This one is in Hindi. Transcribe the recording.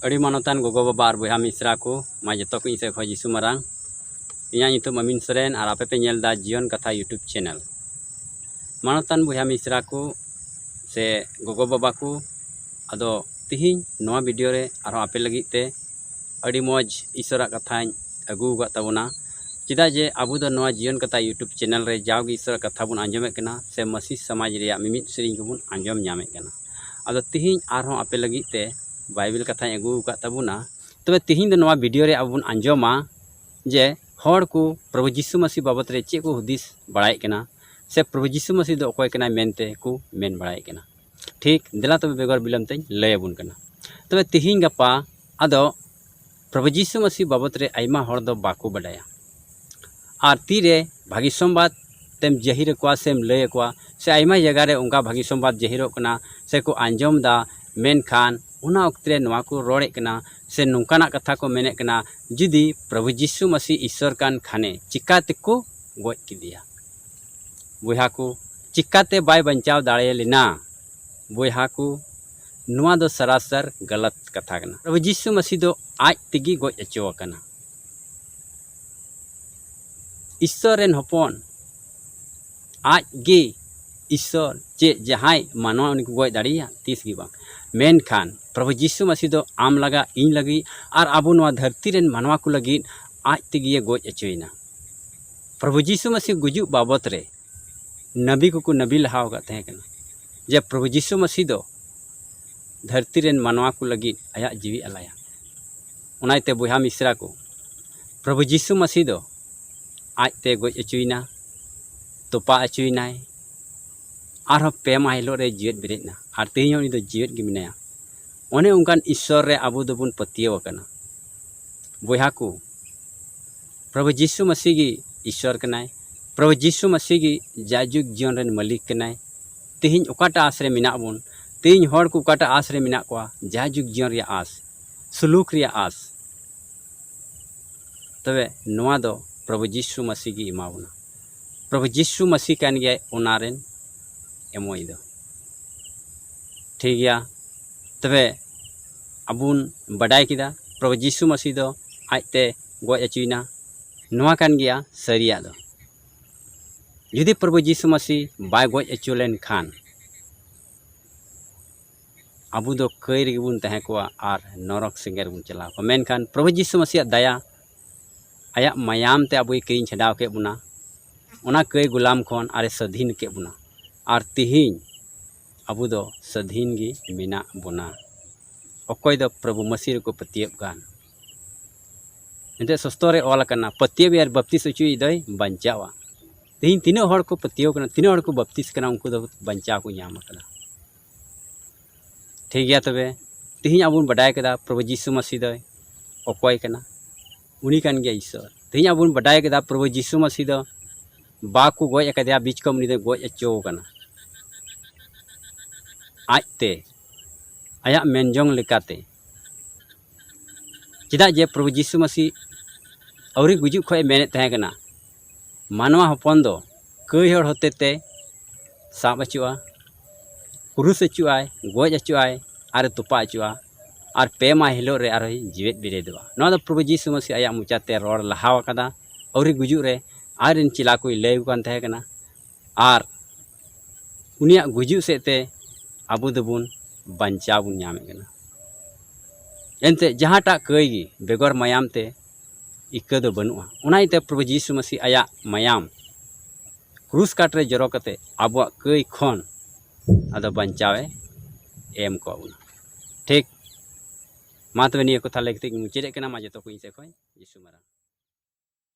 अड़ी मानतान गोगो बाबा और बया मिश्रा को मा जो को से खो जिसु मारांग इं अमीन सोरेन और आपे पे नेलदा जीवन कथा यूट्यूब चैनल मानतान बया मिश्रा को से गोगो बाबा को अदो तिहिन नवा वीडियो रे और आपे लगी ते अड़ी मौज ईश्वर कथा अगू तबना चेदा जे अबू दो नवा जीवन कथा यूट्यूब चैनल रे जाओगे ईश्वर कथा बन आंजमे कना से मसी समाज रे मिमित सेरिंग को बन आंजम नामे कना अदो तिहिन आरो आपे लगी ते बाइबल कथा अगू तबना तबे तिहिन दो नवा वीडियो रे अब बन आंजमा जे हर को प्रभु यीशु मसीह बाबत रे चे को हुदिस बड़ाई कना से प्रभु यीशु मसीह दो अकोय कना मेनते को मेन बड़ाई कना ठीक दिला तबे बेगर बिलम ते लय अबुन कना तबे तिहिन गपा अदो प्रभु यीशु मसीह बाबत रे आइमा हर दो बाको बडाया और तीरे भागी संबाद तेम जहिर को सेम लय को से आइमा जगह रे उनका भागी संबाद जहिरो कना से को आंजम दा मेन खान उना वक्तरे नवा को रोड़े कना से नौकाना कथा को मेने कना जुदी प्रभु यीशु मसीह ईश्वर कान खाने चिकाते को गोज किदिया बुहा को चिकाते बाय बंचाव दाड़े लेना बुहा को नुआ दो सरासर गलत कथा कना प्रभु यीशु मसीह दो आज तिगी गोज अचो कना ईश्वर रेन हपन आज गे ईश्वर चे जहाय मानवा उनको गोज दाड़िया तीस गी बांग मेन खान प्रभु यीशु मसीह दो आम लगा इन लगी और आबो नवा धरती रेन मानवा को लगी आज तिगी गोज अचोइना प्रभु यीशु मसीह गुजु बाबत रे नबी को नबी लहाव का तहे कना जे प्रभु यीशु मसीह दो धरती रेन मानवा को लगी आया जीवी अलाया उनाइते बुहा मिश्रा को प्रभु यीशु मसीह दो आज ते गोज अचुइना तोपा अचुइनाय और पे माहिलो रे जीवित बिरेना और तेहिं उनी दो जीवित गे मिनाया ओने उनकान ईश्वर रे आबो दोबुन पतियो कना बुहा को प्रभु यीशु मसीह गी ईश्वर कनाय प्रभु यीशु मसीह गी जाजुग जीवन रेन मालिक कनाय तेहिं ओकाटा आस रे मिना बुन तेहिं हर को ओकाटा आस रे मिना को जाजुग जीवन रे आस सुलूक रे आस तबे नवा दो प्रभु यीशु मसीह गी इमावना प्रभु यीशु मसीह कान गया ओनारेन एमोई दो ठीक गया तबे अबुन बडाय किदा प्रभु यीशु मसीह दो आजते गोज अचुइना नवा कान गया सरिया दो यदि प्रभु यीशु मसीह बाय गोज अचु लेन खान अबू दो कई रे बुन तहे को और नरक सेंगर बुन चला को मेनखान प्रभु यीशु मसीह दया आया मायाम ते अबुई कई छडाव के बुना उना कई गुलाम खन आरे स्वाधीन के बुना और तिहिन अबू दो स्वाधीन गी मिना बुना अकोय दो प्रभु मसीह को पतियब गान एंते सस्तोरे ऑल कना पतियब यार बपतिस अचुई दई बंचावा तिहिन तीनो हर को पतियो कना तीनो हर को बपतिस कना उनको दो बंचा को नाम कना ठीक गया तबे तिहिन अबुन बडाय कदा प्रभु यीशु मसीह दई अकोय कना उनी कान गया ईश्वर तिहिन अबुन बडाय कदा प्रभु यीशु मसीह दो बा को गोज अकदया बीच कम उनी दो गोज अचो कना आजते आया मेनजोंग लेकाते चेदा जे प्रभु यीशु मसीह औरी गुजुक खय मेने तहे कना मानवा हपन दो कई हर होते ते साब अचुआ कुरुस अचुआय गोज अचुआय और तुपा अचुआ और पे मा हिलो रे और जीवित बिरेदवा नवा दो प्रभु यीशु मसीह आया मुचाते रोड लहाव कदा औरी गुजुक रे आर इन चिला को लय कान तहे कना और उनिया गुजुक सेते आबू दोबुन बंचा बुन नामे कना एनते जहाटा कई गी बेगर मायाम ते इक्का दो बनुआ उनाइते प्रभु यीशु मसीह आया मायाम क्रूस काट रे जरो कते आबुआ कई खन आदो बंचावे एम को उना ठीक मा तबे निया कथा लेकते मुचेरे कना मा जतो को इसे खय यीशु मारा।